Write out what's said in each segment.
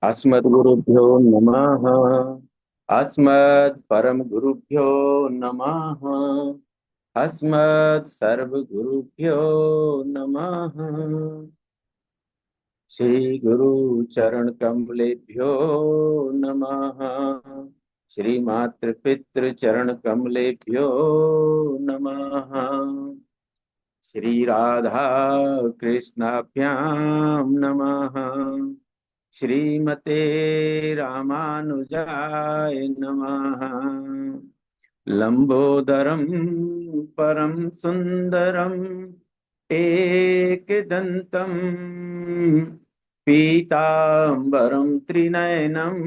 अस्मद्गुरुभ्यो नमः। अस्मद् परम गुरुभ्यो नमः। अस्मद् सर्वगुरुभ्यो नमः। श्री गुरु चरण कमलेभ्यो नमः। श्री मातृ पितृ चरण कमलेभ्यो नमः। श्री राधा कृष्णाभ्याम नमः। श्रीमते रामानुजाय नमः। लंबोदरम परम सुंदरम एकदंतम पीतांबरम त्रिनयनम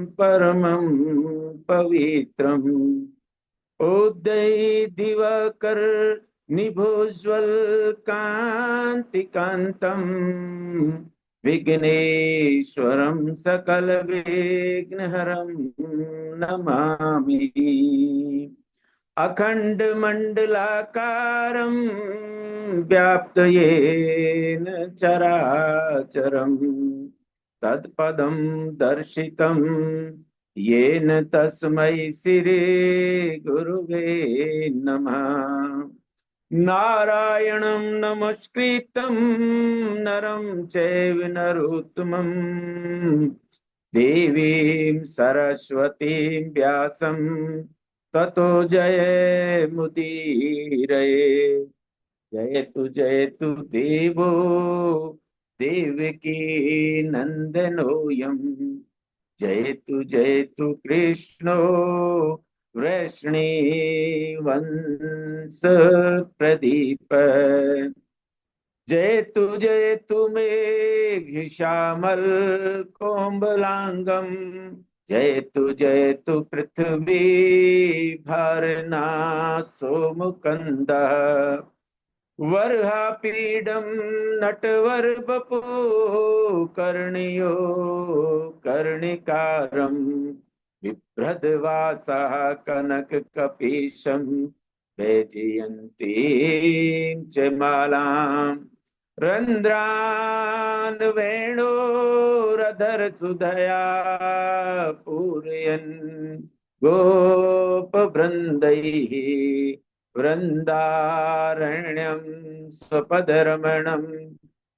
परमं पवित्रम उदय दिवाकर निभोज्वल कांति कांतम विघ्नेश्वरम सकल विघ्नहरम नमामि। अखंड मंडलाकारं व्याप्त येन चराचरम् तत्पदं दर्शितं येन तस्मै श्री गुरुवे नमः। नारायणं नमस्कृतं नरं चैव नरोत्तमं देवीं सरस्वतीं व्यासं ततो जयमुदीरये। जयतु देवो देवकी नंदनोऽयं। जयतु कृष्णो वृष्णिवंश प्रदीप। जयतु मेघ श्यामल कोमलांगम। जयतु पृथ्वी भरना सोमुकंद। वर्हापीडं नटवरवपु कर्णियो कर्णिकारं बिभ्रद्वासः कनककपीशं वैजयन्तीं च मालां रन्ध्रान् वेणोरधरसुधया पूरयन् गोपवृन्दैः वृन्दारण्यं स्वपदरमणं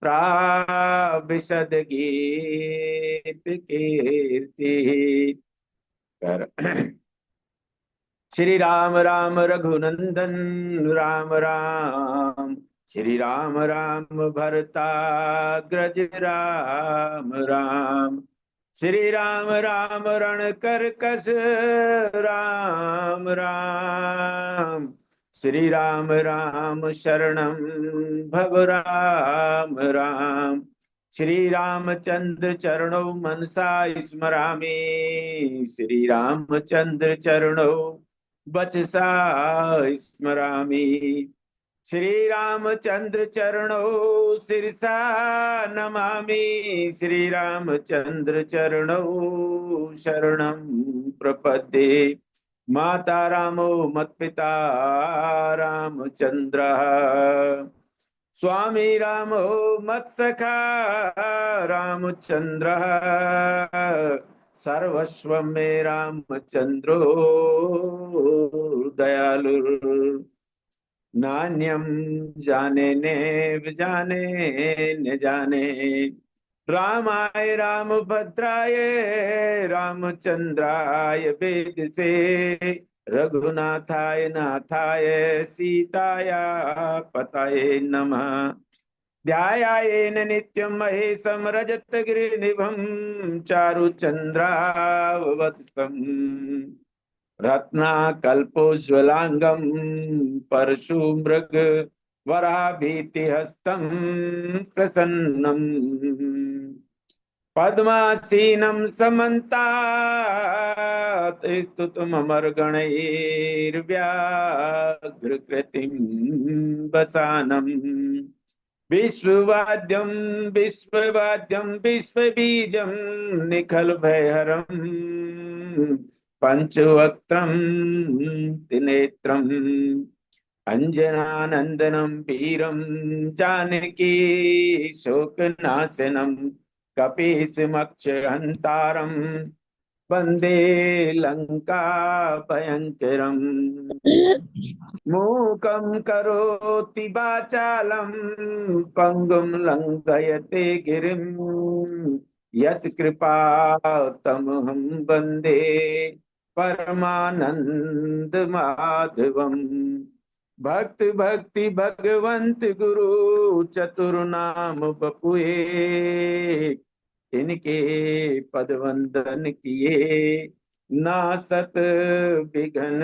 प्राविशद्गीतकीर्तिः। कर श्री राम राम रघुनंदन राम राम। श्री राम राम भरताग्रज राम राम। श्री राम राम रणकरकस राम राम। श्री राम राम शरणं भव राम राम। श्री रामचंद्र चरणौ मनसा स्मरामि। श्री रामचंद्र चरणौ बचसा स्मरामि। श्री रामचंद्र चरणौ सिरसा नमामि। श्री रामचंद्र चरणौ शरणं प्रपद्ये। माता रामो मत्पिता रामचंद्रः। स्वामी रामो मत्सखा रामचंद्रः। सर्वस्व मे रामचंद्रो दयालु। नान्यं जाने ने जाने न जाने। रामाय रामभद्राय रामचंद्राय वेदसे। रघुनाथाय नाथाय सीताया पताये नमः। ध्यायायेन नित्यं महेशं रजतगिरिनिभं चारुचन्द्रावतंसं रत्नाकल्पोज्ज्वलांगं परशुमृग वराभीतिहस्तं प्रसन्नं पद्मासीनं समन्तात् स्तुतममरगणैर्व्याघ्रकृतिं वसानम्। विश्ववाद्यं विश्ववाद्यं विश्वबीजं निखलभयहरं पंचवक्त्रं त्रिनेत्रम् अंजनानंदनं वीरं जानकी शोकनाशनं कपीसमक्षहन्तारं वन्दे लङ्का भयङ्करम्। मूकं करोति वाचालं पङ्गुं लङ्घयते गिरिं यत्कृपातमहं वन्दे परमानंद माधवम। भक्त भक्ति भगवंत गुरु चतुर्नाम बपुए, इनके पद वंदन किए नासत बिघन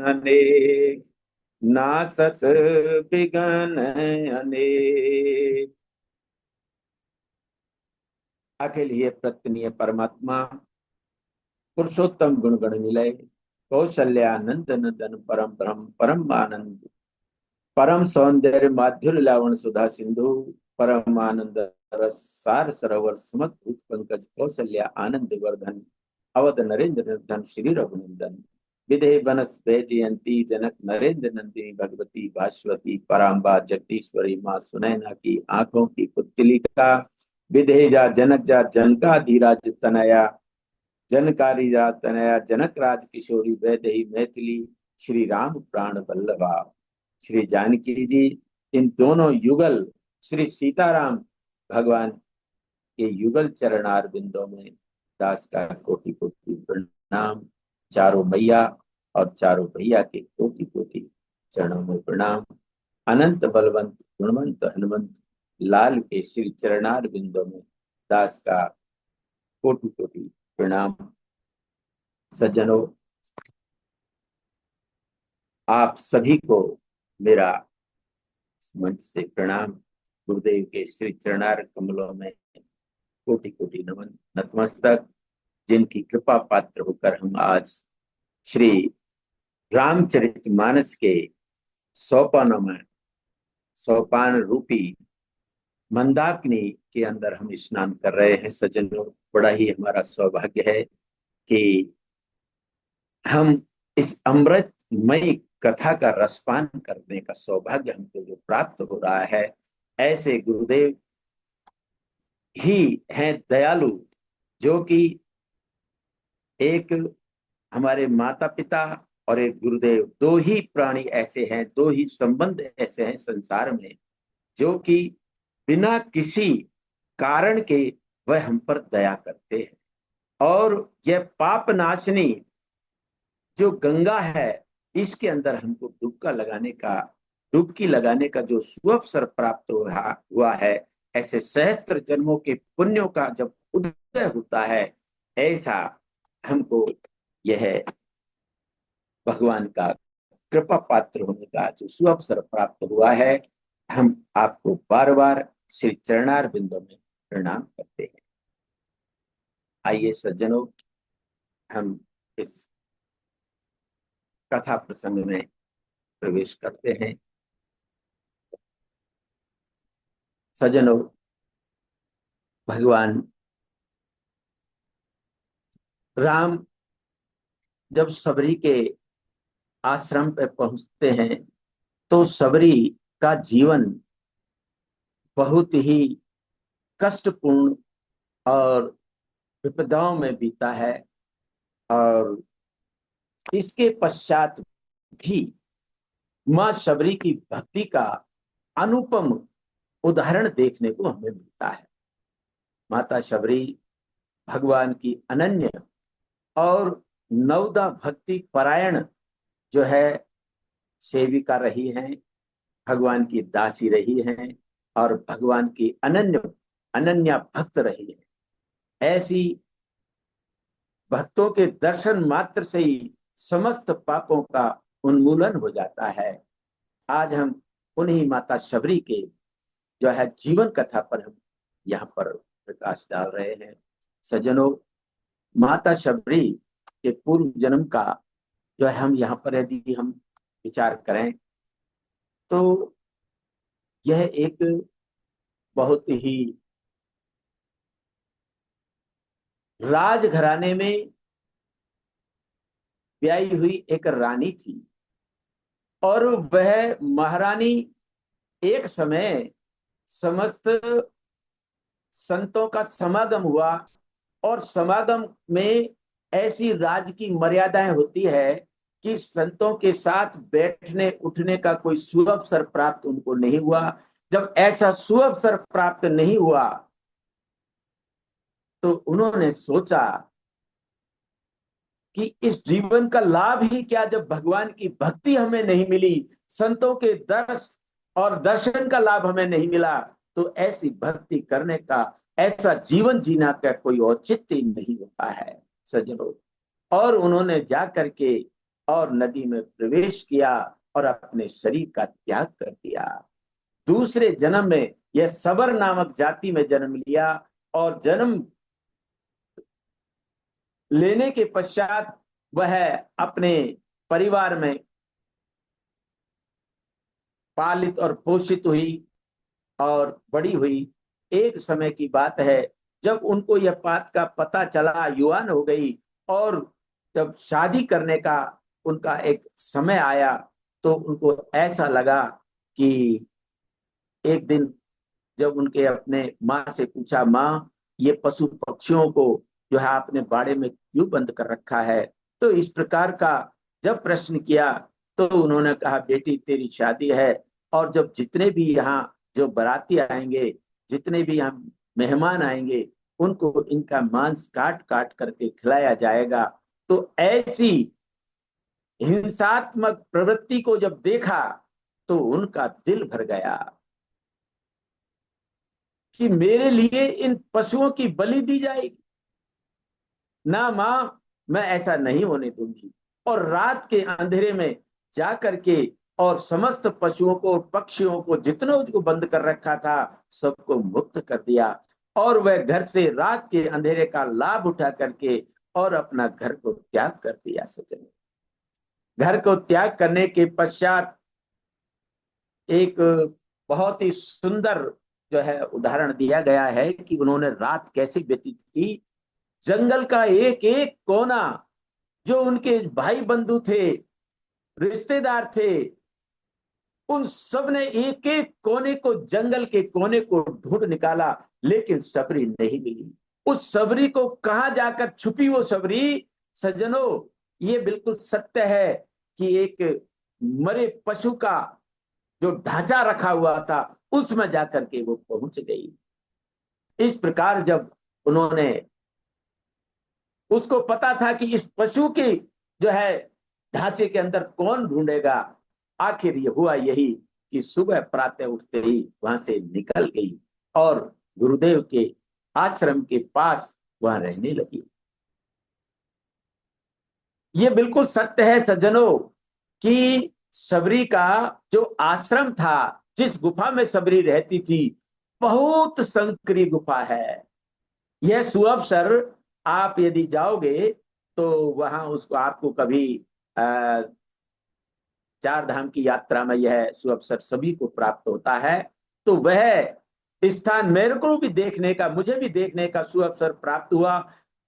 अनेक, नासत बिघन अनेक। अखिल ये प्रत्यनीय परमात्मा पुरुषोत्तम गुण गण निलय कौशल्यानंद नंदन परम ब्रह्म परम आनंद परम सौंदर्य माधुर्य लावण सुधा सिंधु परम आनंद रस सार सरोवर समद्भुत पंकज कौशल्या आनंद वर्धन अवध नरेंद्र नंदन श्री रघुनंदन विधे बनस जयंती जनक नरेंद्र नंदिनी भगवती भास्वती पराम्बा जगदीश्वरी माँ सुनैना की आंखों की पुतली का विधे जा जनक जा जनका धीराज तनया जनकारी जा तनया जनक राज किशोरी वैदेही मैथिली श्री राम प्राण वल्लभा श्री जानकी जी। इन दोनों युगल श्री सीताराम भगवान के युगल चरणार बिंदों में दास का कोटि कोटि प्रणाम। चारों मैया और चारों भैया के कोटि कोटि चरणों में प्रणाम। अनंत बलवंत गुणवंत हनुमंत लाल के श्री चरणार बिंदों में दास का कोटि कोटि प्रणाम। सज्जनों, आप सभी को मेरा मंच से प्रणाम। गुरुदेव के श्री चरणार कमलों में कोटि कोटि नमन नतमस्तक। जिनकी कृपा पात्र होकर हम आज श्री रामचरितमानस के सोपानों में सोपान रूपी मंदाकिनी के अंदर हम स्नान कर रहे हैं। सज्जनों, बड़ा ही हमारा सौभाग्य है कि हम इस अमृतमयी कथा का रसपान करने का सौभाग्य हमको जो प्राप्त हो रहा है। ऐसे गुरुदेव ही हैं दयालु, जो कि एक हमारे माता पिता और एक गुरुदेव, दो ही प्राणी ऐसे हैं, दो ही संबंध ऐसे हैं संसार में, जो कि बिना किसी कारण के वह हम पर दया करते हैं। और यह पाप नाशनी जो गंगा है, इसके अंदर हमको डुबकी लगाने का जो सुअवसर प्राप्त हुआ है। ऐसे सहस्त्र जन्मों के पुण्यों का जब उदय होता है, ऐसा हमको यह भगवान का कृपा पात्र होने का जो सुअवसर प्राप्त हुआ है, हम आपको बार बार श्री चरणार बिंदु में प्रणाम करते हैं। आइए सज्जनों, हम इस कथा प्रसंग में प्रवेश करते हैं। सज्जनों, भगवान राम जब सबरी के आश्रम पे पहुंचते हैं, तो सबरी का जीवन बहुत ही कष्टपूर्ण और विपदाओं में बीता है। और इसके पश्चात भी मां शबरी की भक्ति का अनुपम उदाहरण देखने को हमें मिलता है। माता शबरी भगवान की अनन्य और नवदा भक्ति परायण जो है सेविका रही हैं, भगवान की दासी रही हैं और भगवान की अनन्या भक्त रही है। ऐसी भक्तों के दर्शन मात्र से ही समस्त पापों का उन्मूलन हो जाता है। आज हम उन्हीं माता शबरी के जो है जीवन कथा पर हम यहाँ पर प्रकाश डाल रहे हैं। सज्जनों, माता शबरी के पूर्व जन्म का जो है हम यहाँ पर यदि हम विचार करें, तो यह एक बहुत ही राजघराने में ब्याई हुई एक रानी थी। और वह महारानी एक समय समस्त संतों का समागम हुआ, और समागम में ऐसी राज की मर्यादाएं होती है कि संतों के साथ बैठने उठने का कोई सुअवसर प्राप्त उनको नहीं हुआ। जब ऐसा सुअवसर प्राप्त नहीं हुआ तो उन्होंने सोचा कि इस जीवन का लाभ ही क्या, जब भगवान की भक्ति हमें नहीं मिली, संतों के दर्श और दर्शन का लाभ हमें नहीं मिला, तो ऐसी भक्ति करने का, ऐसा जीवन जीना का कोई औचित्य नहीं होता है सज्जनों। और उन्होंने जा करके और नदी में प्रवेश किया और अपने शरीर का त्याग कर दिया। दूसरे जन्म में यह सबर नामक जाति में जन्म लिया, और जन्म लेने के पश्चात वह अपने परिवार में पालित और पोषित हुई और बड़ी हुई। एक समय की बात है, जब उनको यह बात का पता चला, युवान हो गई, और जब शादी करने का उनका एक समय आया, तो उनको ऐसा लगा कि एक दिन जब उनके अपने माँ से पूछा, माँ ये पशु पक्षियों को जो है आपने बाड़े में क्यों बंद कर रखा है, तो इस प्रकार का जब प्रश्न किया, तो उन्होंने कहा, बेटी तेरी शादी है, और जब जितने भी यहाँ जो बाराती आएंगे, जितने भी यहाँ मेहमान आएंगे, उनको इनका मांस काट काट करके खिलाया जाएगा। तो ऐसी हिंसात्मक प्रवृत्ति को जब देखा तो उनका दिल भर गया कि मेरे लिए इन पशुओं की बलि दी जाएगी, ना मां, मैं ऐसा नहीं होने दूंगी। और रात के अंधेरे में जाकर के और समस्त पशुओं को, पक्षियों को, जितनों को बंद कर रखा था, सबको मुक्त कर दिया। और वह घर से रात के अंधेरे का लाभ उठा करके और अपना घर को त्याग कर दिया सज्जन। घर को त्याग करने के पश्चात एक बहुत ही सुंदर जो है उदाहरण दिया गया है कि उन्होंने रात कैसे व्यतीत की। जंगल का एक एक कोना, जो उनके भाई बंधु थे, रिश्तेदार थे, उन सब ने एक एक कोने को, जंगल के कोने को ढूंढ निकाला, लेकिन सबरी नहीं मिली। उस सबरी को कहां जाकर छुपी वो सबरी, सज्जनों, ये बिल्कुल सत्य है कि एक मरे पशु का जो ढांचा रखा हुआ था, उसमें जाकर के वो पहुंच गई। इस प्रकार जब उन्होंने, उसको पता था कि इस पशु की जो है ढांचे के अंदर कौन ढूंढेगा, आखिर ये हुआ यही कि सुबह प्रातः उठते ही वहां से निकल गई और गुरुदेव के आश्रम के पास वहां रहने लगी। ये बिल्कुल सत्य है सज्जनों कि सबरी का जो आश्रम था, जिस गुफा में सबरी रहती थी, बहुत संकरी गुफा है। यह सुअवसर आप यदि जाओगे तो वहां उसको आपको कभी चार धाम की यात्रा में यह सुअवसर सभी को प्राप्त होता है। तो वह स्थान मेरे को भी देखने का, मुझे भी देखने का सुअवसर प्राप्त हुआ।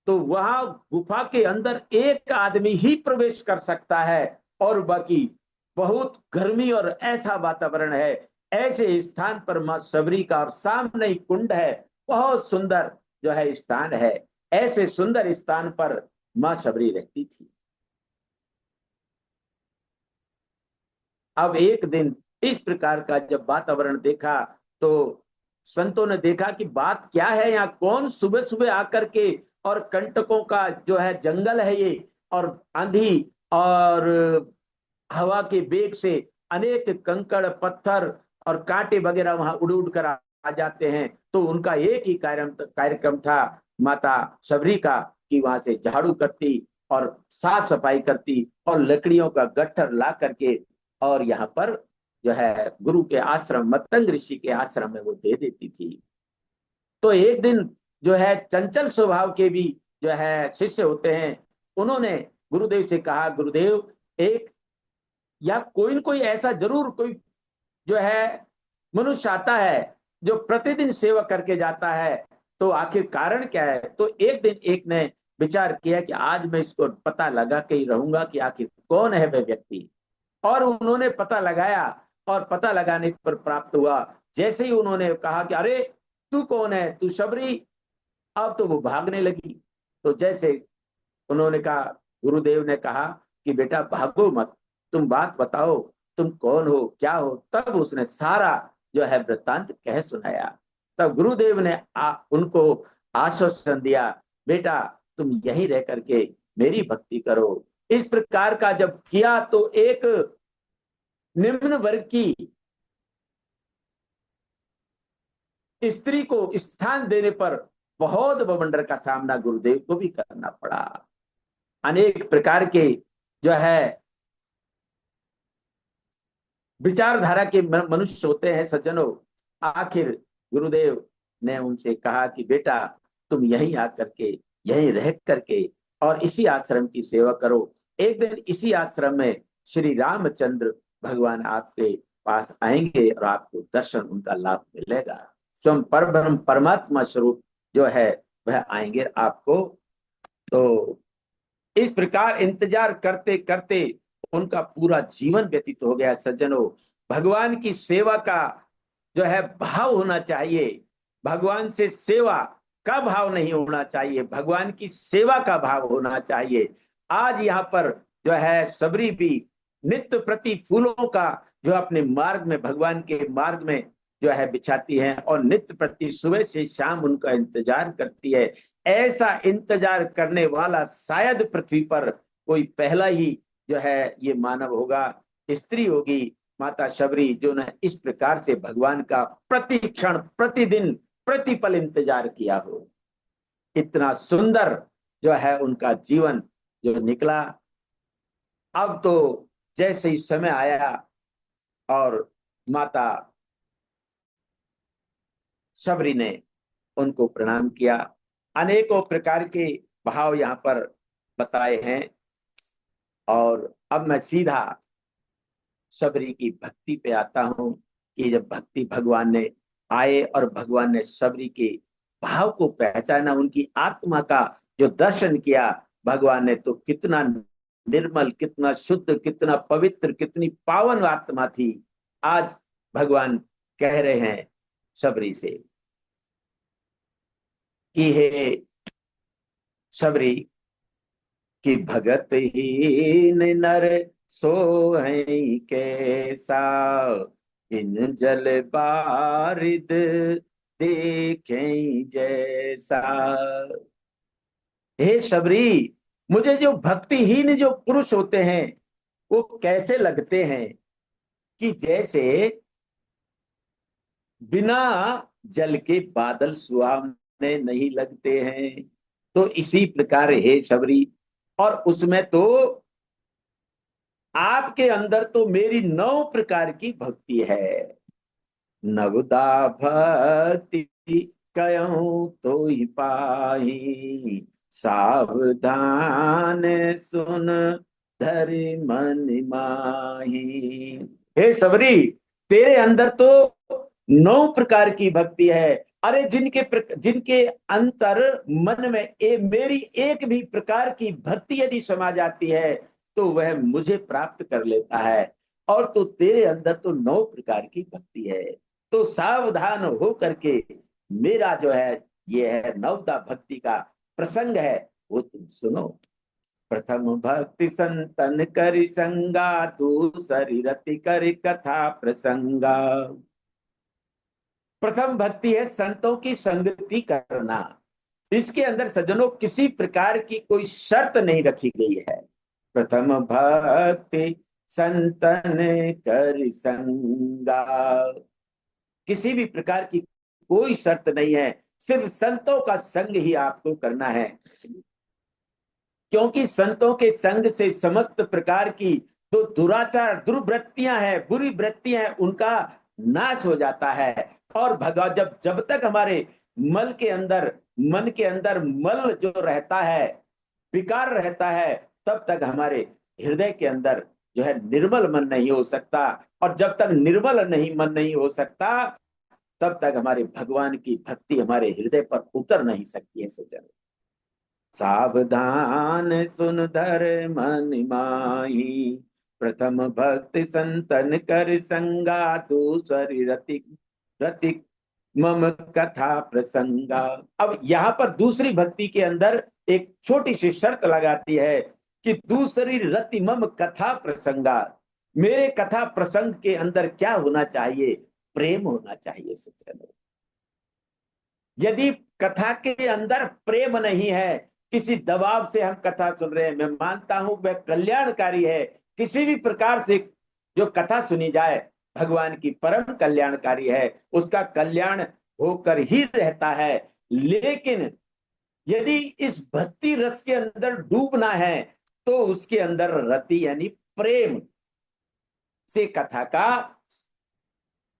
तो वहां गुफा के अंदर एक आदमी ही प्रवेश कर सकता है, और बाकी बहुत गर्मी और ऐसा वातावरण है। ऐसे स्थान पर मां सबरी का, और सामने ही कुंड है, बहुत सुंदर जो है स्थान है। ऐसे सुंदर स्थान पर मां सबरी रहती थी। अब एक दिन इस प्रकार का जब वातावरण देखा, तो संतों ने देखा कि बात क्या है, यहाँ कौन सुबह सुबह आकर के, और कंटकों का जो है जंगल है ये, और आंधी और हवा के वेग से अनेक कंकड़ पत्थर और कांटे वगैरह वहां उड़ उड़ कर आ जाते हैं। तो उनका एक ही कार्यक्रम था माता सबरी का, कि वहां से झाड़ू करती और साफ सफाई करती और लकड़ियों का गट्ठर ला करके और यहाँ पर जो है गुरु के आश्रम, मतंग ऋषि के आश्रम में वो दे देती थी। तो एक दिन जो है चंचल स्वभाव के भी जो है शिष्य होते हैं, उन्होंने गुरुदेव से कहा, गुरुदेव, एक या कोई न कोई ऐसा जरूर कोई जो है मनुष्य आता है जो प्रतिदिन सेवा करके जाता है, तो आखिर कारण क्या है। तो एक दिन एक ने विचार किया कि आज मैं इसको पता लगा के ही रहूंगा कि आखिर कौन है वह व्यक्ति। और उन्होंने पता लगाया, और पता लगाने पर प्राप्त हुआ, जैसे ही उन्होंने कहा कि अरे तू कौन है, तू शबरी। अब तो वो भागने लगी। तो जैसे उन्होंने कहा, गुरुदेव ने कहा कि बेटा भागो मत, तुम बात बताओ, तुम कौन हो, क्या हो। तब उसने सारा जो है वृत्तांत कह सुनाया। तब गुरुदेव ने उनको आश्वासन दिया, बेटा तुम यहीं रह करके मेरी भक्ति करो। इस प्रकार का जब किया तो एक निम्न वर्ग की स्त्री को स्थान देने पर बहुत बवंडर का सामना गुरुदेव को भी करना पड़ा। अनेक प्रकार के जो है विचारधारा के मनुष्य होते हैं सज्जनों। आखिर गुरुदेव ने उनसे कहा कि बेटा तुम यहीं आकर के, यहीं रह करके और इसी आश्रम की सेवा करो। एक दिन इसी आश्रम में श्री रामचंद्र भगवान आपके पास आएंगे और आपको दर्शन उनका लाभ मिलेगा। स्वयं परब्रह्म परमात्मा स्वरूप जो है वह आएंगे आपको। तो इस प्रकार इंतजार करते करते उनका पूरा जीवन व्यतीत हो गया। सज्जनों, भगवान की सेवा का जो है भाव होना चाहिए। भगवान से सेवा का भाव नहीं होना चाहिए, भगवान की सेवा का भाव होना चाहिए। आज यहाँ पर जो है सबरी भी नित्य प्रति फूलों का जो अपने मार्ग में, भगवान के मार्ग में जो है बिछाती है और नित्य प्रति सुबह से शाम उनका इंतजार करती है। ऐसा इंतजार करने वाला शायद पृथ्वी पर कोई पहला ही जो है ये मानव होगा, स्त्री होगी, माता शबरी, जो ने इस प्रकार से भगवान का प्रति क्षण प्रतिदिन प्रतिपल इंतजार किया हो। इतना सुंदर जो है उनका जीवन जो निकला। अब तो जैसे ही समय आया और माता शबरी ने उनको प्रणाम किया। अनेकों प्रकार के भाव यहाँ पर बताए हैं। और अब मैं सीधा शबरी की भक्ति पे आता हूं कि जब भक्ति भगवान ने आए और भगवान ने शबरी के भाव को पहचाना, उनकी आत्मा का जो दर्शन किया भगवान ने, तो कितना निर्मल, कितना शुद्ध, कितना पवित्र, कितनी पावन आत्मा थी। आज भगवान कह रहे हैं शबरी से कि हे शबरी कि भगत हीन नर सोहै कैसा, इन जल बारिद देखें जैसा। हे शबरी, मुझे जो भक्तिहीन जो पुरुष होते हैं वो कैसे लगते हैं कि जैसे बिना जल के बादल सुहावने नहीं लगते हैं। तो इसी प्रकार हे शबरी, और उसमें तो आपके अंदर तो मेरी 9 प्रकार की भक्ति है। नवदा भक्ति कयूं तो ही पाही, सावधान सुन धरि मन माही। हे सबरी, तेरे अंदर तो 9 प्रकार की भक्ति है। अरे जिनके अंतर मन में मेरी एक भी प्रकार की भक्ति यदि समा जाती है तो वह मुझे प्राप्त कर लेता है। और तो तेरे अंदर तो 9 प्रकार की भक्ति है। तो सावधान हो करके मेरा जो है ये है नवदा भक्ति का प्रसंग है, वो तुम सुनो। प्रथम भक्ति संतन करि संगा, दूसरी रति करि कथा प्रसंगा। प्रथम भक्ति है संतों की संगति करना। इसके अंदर सज्जनों किसी प्रकार की कोई शर्त नहीं रखी गई है। प्रथम भक्ति संतन कर संगा, किसी भी प्रकार की कोई शर्त नहीं है, सिर्फ संतों का संग ही आपको करना है। क्योंकि संतों के संग से समस्त प्रकार की जो दुराचार दुर्वृत्तियां हैं, बुरी वृत्तियां हैं, उनका नाश हो जाता है। और भगवान जब तक हमारे मन के अंदर मल जो रहता है, विकार रहता है, तब तक हमारे हृदय के अंदर जो है निर्मल मन नहीं हो सकता। और जब तक निर्मल मन नहीं हो सकता तब तक हमारे भगवान की भक्ति हमारे हृदय पर उतर नहीं सकती है सज्जन। सावधान सुन धर मन माही, प्रथम भक्ति संतन कर संगा, दूसरी रति रति मम कथा प्रसंग। अब यहाँ पर दूसरी भक्ति के अंदर एक छोटी सी शर्त लगाती है कि दूसरी रति मम कथा प्रसंगा, मेरे कथा प्रसंग के अंदर क्या होना चाहिए? प्रेम होना चाहिए सज्जनों। यदि कथा के अंदर प्रेम नहीं है, किसी दबाव से हम कथा सुन रहे हैं, मैं मानता हूं वह कल्याणकारी है, किसी भी प्रकार से जो कथा सुनी जाए भगवान की परम कल्याणकारी है, उसका कल्याण होकर ही रहता है। लेकिन यदि इस भक्ति रस के अंदर डूबना है तो उसके अंदर रति यानी प्रेम से कथा का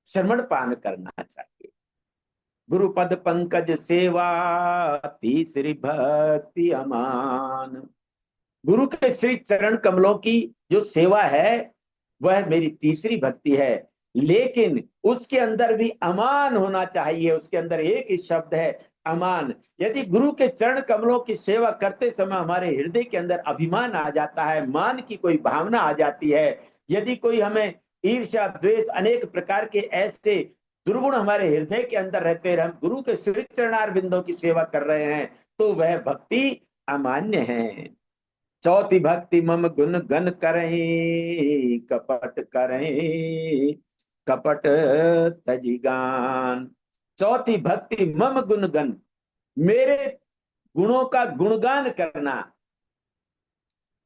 श्रवण पान करना चाहिए। गुरुपद पंकज सेवा तीसरी भक्ति अमान। गुरु के श्री चरण कमलों की जो सेवा है वह मेरी तीसरी भक्ति है। लेकिन उसके अंदर भी अमान होना चाहिए, उसके अंदर एक ही शब्द है अमान। यदि गुरु के चरण कमलों की सेवा करते समय हमारे हृदय के अंदर अभिमान आ जाता है, मान की कोई भावना आ जाती है, यदि कोई हमें ईर्ष्या द्वेष अनेक प्रकार के ऐसे दुर्गुण हमारे हृदय के अंदर रहते हैं, हम गुरु के श्री चरणार बिंदों की सेवा कर रहे हैं, तो वह भक्ति अमान्य है। चौथी भक्ति मम गुण गन करही कपट करही कपट तजिगान। चौथी भक्ति मम गुण गन, मेरे गुणों का गुणगान करना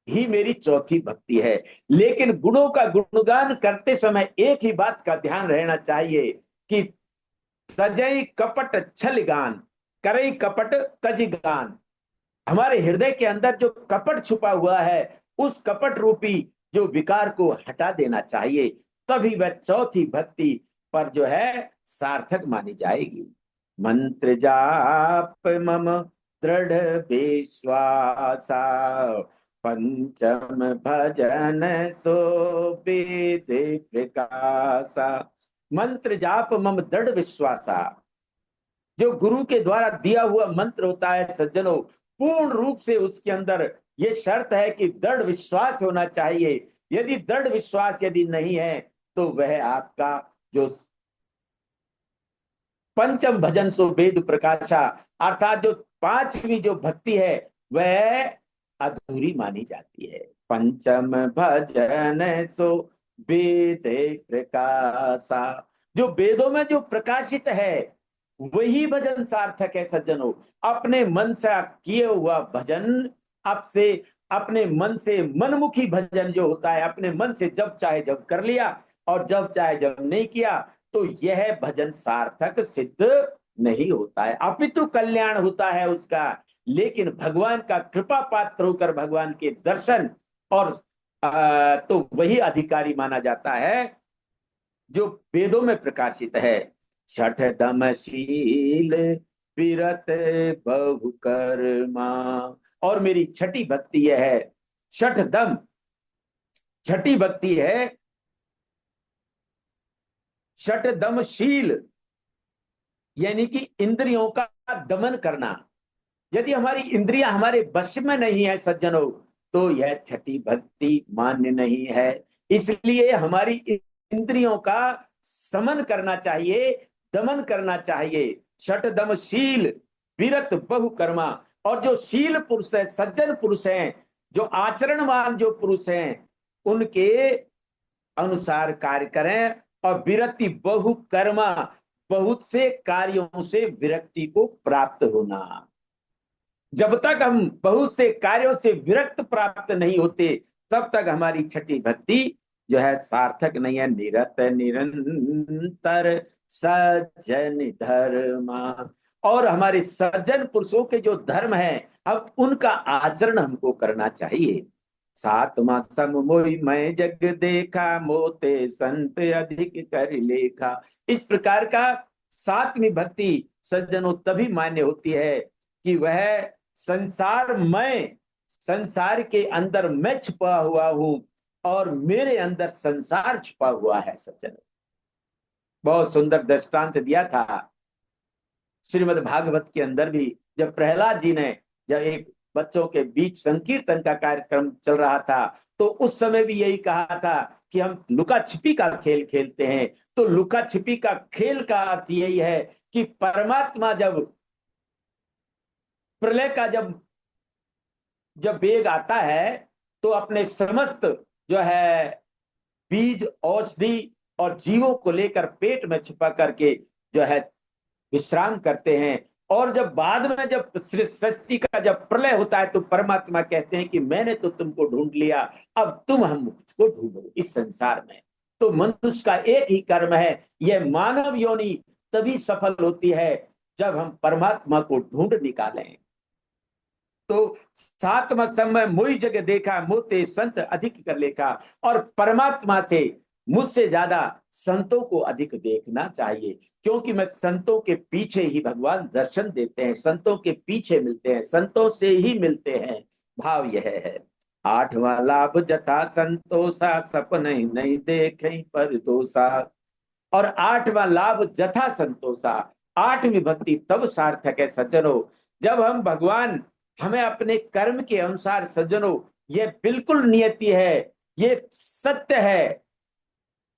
ही मेरी चौथी भक्ति है। लेकिन गुणों का गुणगान करते समय एक ही बात का ध्यान रहना चाहिए कि तजई कपट छल गान करई कपट तज गान। हमारे हृदय के अंदर जो कपट छुपा हुआ है उस कपट रूपी जो विकार को हटा देना चाहिए, तभी वह चौथी भक्ति पर जो है सार्थक मानी जाएगी। मंत्र जाप मम दृढ़ विश्वासा पंचम भजन सो विधि प्रकाशा। मंत्र जाप मम दृढ़ विश्वासा, जो गुरु के द्वारा दिया हुआ मंत्र होता है सज्जनों, पूर्ण रूप से उसके अंदर ये शर्त है कि दृढ़ विश्वास होना चाहिए। यदि दृढ़ विश्वास यदि नहीं है तो वह आपका जो पंचम भजन सो वेद प्रकाशा, अर्थात जो पांचवी जो भक्ति है वह अधूरी मानी जाती है। पंचम भजन सो वेद प्रकाशा, जो वेदों में जो प्रकाशित है वही भजन सार्थक है सज्जनों। अपने मन से किए हुआ भजन, आपसे अपने मन से मनमुखी भजन जो होता है, अपने मन से जब चाहे जब कर लिया और जब चाहे जब नहीं किया, तो यह भजन सार्थक सिद्ध नहीं होता है, अपितु कल्याण होता है उसका। लेकिन भगवान का कृपा पात्र होकर भगवान के दर्शन और तो वही अधिकारी माना जाता है जो वेदों में प्रकाशित है। छठ दमशील विरत बहुकर्मा, और मेरी छठी भक्ति यह है, छठ दम, छठी भक्ति है छठ दमशील, यानी कि इंद्रियों का दमन करना। यदि हमारी इंद्रियां हमारे वश में नहीं है सज्जनों, तो यह छठी भक्ति मान्य नहीं है। इसलिए हमारी इंद्रियों का समन करना चाहिए, दमन करना चाहिए। छठ दमशील विरत बहुकर्मा, और जो शील पुरुष है, सज्जन पुरुष हैं, जो आचरणवान जो पुरुष हैं, उनके अनुसार कार्य करें। और विरति बहुकर्मा, बहुत से कार्यों से विरक्ति को प्राप्त होना। जब तक हम बहुत से कार्यों से विरक्त प्राप्त नहीं होते तब तक हमारी छठी भक्ति जो है सार्थक नहीं है। निरत निरंतर सज्जन धर्मा, और हमारे सज्जन पुरुषों के जो धर्म है अब उनका आचरण हमको करना चाहिए। सातवां सम मोहि मैं जग देखा मोते संत अधिक कर लेखा। इस प्रकार का सातवीं भक्ति सज्जनों तभी मान्य होती है कि वह संसार में, संसार के अंदर मैं छुपा हुआ हूं और मेरे अंदर संसार छुपा हुआ है सज्जन। बहुत सुंदर दृष्टांत दिया था श्रीमद् भागवत के अंदर भी, जब प्रहलाद जी ने, जब एक बच्चों के बीच संकीर्तन का कार्यक्रम चल रहा था तो उस समय भी यही कहा था कि हम लुका छिपी का खेल खेलते हैं, तो लुका छिपी का खेल का अर्थ यही है कि परमात्मा जब प्रलय का जब जब वेग आता है तो अपने समस्त जो है बीज, औषधि और जीवों को लेकर पेट में छिपा करके जो है विश्राम करते हैं। और जब बाद में जब सृष्टि का जब प्रलय होता है तो परमात्मा कहते हैं कि मैंने तो तुमको ढूंढ लिया, अब तुम हम मुझको ढूंढो इस संसार में। तो मनुष्य का एक ही कर्म है, यह मानव योनि तभी सफल होती है जब हम परमात्मा को ढूंढ निकालें। तो सातवां समय मोई जगह देखा, मोते संत अधिक कर लेखा। और परमात्मा से मुझसे ज्यादा संतों को अधिक देखना चाहिए, क्योंकि मैं संतों के पीछे ही भगवान दर्शन देते हैं, संतों के पीछे मिलते हैं, संतों से ही मिलते हैं। भाव यह है, आठवां लाभ जथा संतोषा, सपने नहीं देखे पर दोषा। और आठवां लाभ जथा संतोषा, आठवीं भक्ति तब सार्थक है सज्जनों, जब हम भगवान हमें अपने कर्म के अनुसार, सज्जनों ये बिल्कुल नियति है, ये सत्य है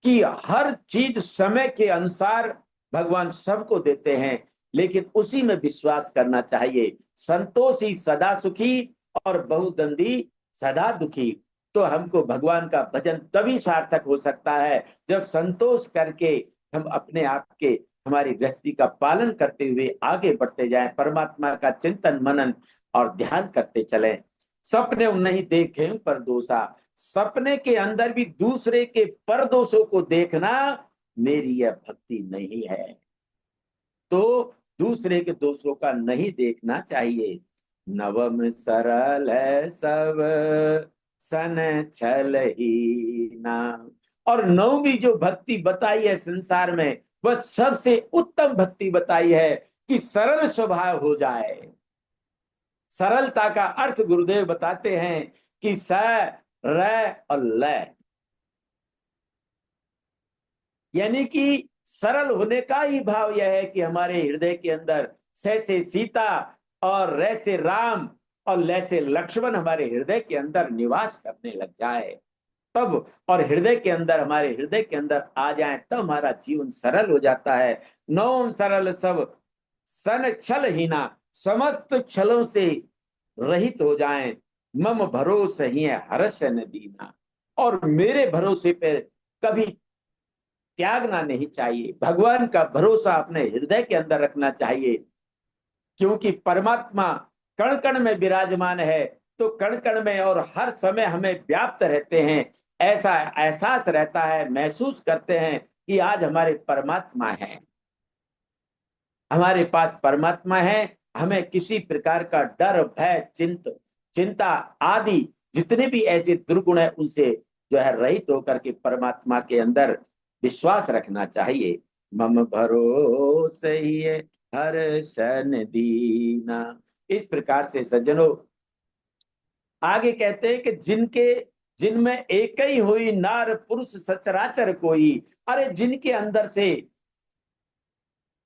कि हर चीज समय के अनुसार भगवान सबको देते हैं, लेकिन उसी में विश्वास करना चाहिए। संतोषी सदा सुखी और बहुदंडी सदा दुखी। तो हमको भगवान का भजन तभी सार्थक हो सकता है जब संतोष करके हम अपने आप के हमारी गृहस्थी का पालन करते हुए आगे बढ़ते जाएं, परमात्मा का चिंतन मनन और ध्यान करते चलें। सपने नहीं देखे पर दोषा, सपने के अंदर भी दूसरे के पर दोषों को देखना मेरी यह भक्ति नहीं है। तो दूसरे के दोषों का नहीं देखना चाहिए। नवम सरल है सब सन छल ही ना। और नौवीं जो भक्ति बताई है संसार में, वह सबसे उत्तम भक्ति बताई है कि सरल स्वभाव हो जाए। सरलता का अर्थ गुरुदेव बताते हैं कि स, र और ल, यानी कि सरल होने का ही भाव यह है कि हमारे हृदय के अंदर से सीता और रे से राम और ल से लक्ष्मण हमारे हृदय के अंदर निवास करने लग जाए तब, और हृदय के अंदर हमारे हृदय के अंदर आ जाए तब हमारा जीवन सरल हो जाता है। नौम सरल सब सन छल हीना, समस्त छलों से रहित हो जाएं। मम भरोसे ही है हर्ष न दीना, और मेरे भरोसे पर कभी त्यागना नहीं चाहिए। भगवान का भरोसा अपने हृदय के अंदर रखना चाहिए, क्योंकि परमात्मा कण कण में विराजमान है, तो कण कण में और हर समय हमें व्याप्त रहते हैं। ऐसा एहसास रहता है, महसूस करते हैं कि आज हमारे परमात्मा है, हमारे पास परमात्मा है। हमें किसी प्रकार का डर, भय, चिंता आदि जितने भी ऐसे दुर्गुण है उनसे जो है रहित होकर के परमात्मा के अंदर विश्वास रखना चाहिए। मम भरोसे ही हर शन दीना। इस प्रकार से सज्जनों आगे कहते हैं कि जिनमें एक ही हुई नार पुरुष सचराचर कोई। अरे जिनके अंदर से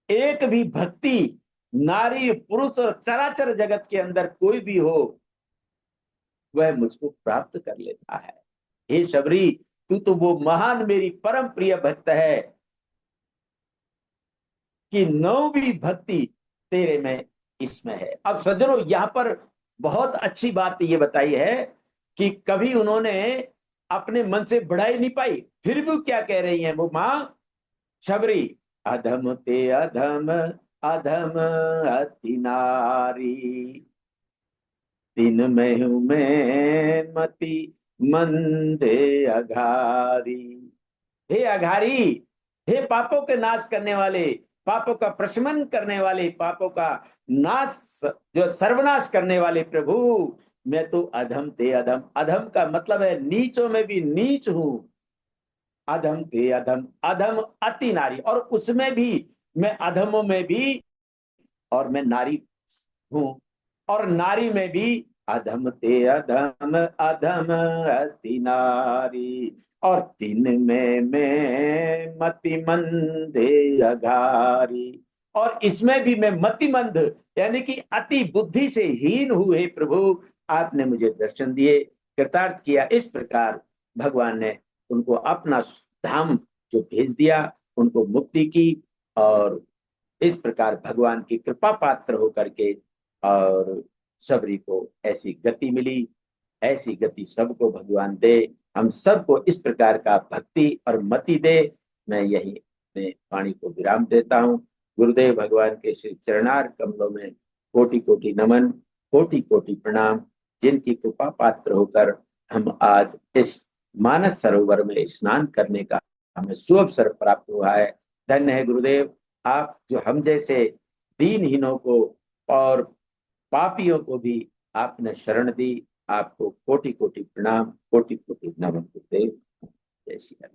एक भी भक्ति नारी पुरुष और चराचर जगत के अंदर कोई भी हो, वह मुझको प्राप्त कर लेता है। हे शबरी, तू तो वो महान मेरी परम प्रिय भक्त है कि नौवीं भक्ति तेरे में इसमें है। अब सज्जनों यहां पर बहुत अच्छी बात ये बताई है कि कभी उन्होंने अपने मन से बढ़ाई नहीं पाई, फिर भी क्या कह रही हैं वो मां शबरी, अधम ते अधम अधम अति नारी, दिन में हूं मैं मति मंदे अघारी। हे अघारी, हे पापों के नाश करने वाले, पापों का प्रशमन करने वाले, पापों का नाश जो सर्वनाश करने वाले प्रभु, मैं तो अधम ते अधम, अधम का मतलब है नीचों में भी नीच हूं। अधम ते अधम, अधम अति नारी, और उसमें भी मैं अधमों में भी, और मैं नारी हूं, और नारी में भी अधम ते अधम अधम अति नारी, और दिन में मैं मति मंदे अघारी, और इसमें भी मैं मतिमंद यानी कि अति बुद्धि से हीन हुए प्रभु, आपने मुझे दर्शन दिए, कृतार्थ किया। इस प्रकार भगवान ने उनको अपना धाम जो भेज दिया, उनको मुक्ति की। और इस प्रकार भगवान की कृपा पात्र होकर के और सबरी को ऐसी गति मिली। ऐसी गति सबको भगवान दे, हम सबको इस प्रकार का भक्ति और मति दे। मैं यही अपने वाणी को विराम देता हूँ। गुरुदेव भगवान के श्री चरणार कमलों में कोटि कोटि नमन, कोटि कोटि प्रणाम, जिनकी कृपा पात्र होकर हम आज इस मानस सरोवर में स्नान करने का हमें सुअवसर प्राप्त हुआ है। धन्य है गुरुदेव, आप जो हम जैसे दीनहीनों को और पापियों को भी आपने शरण दी। आपको कोटि कोटि प्रणाम, कोटि कोटि नमन गुरुदेव। जय श्री राम।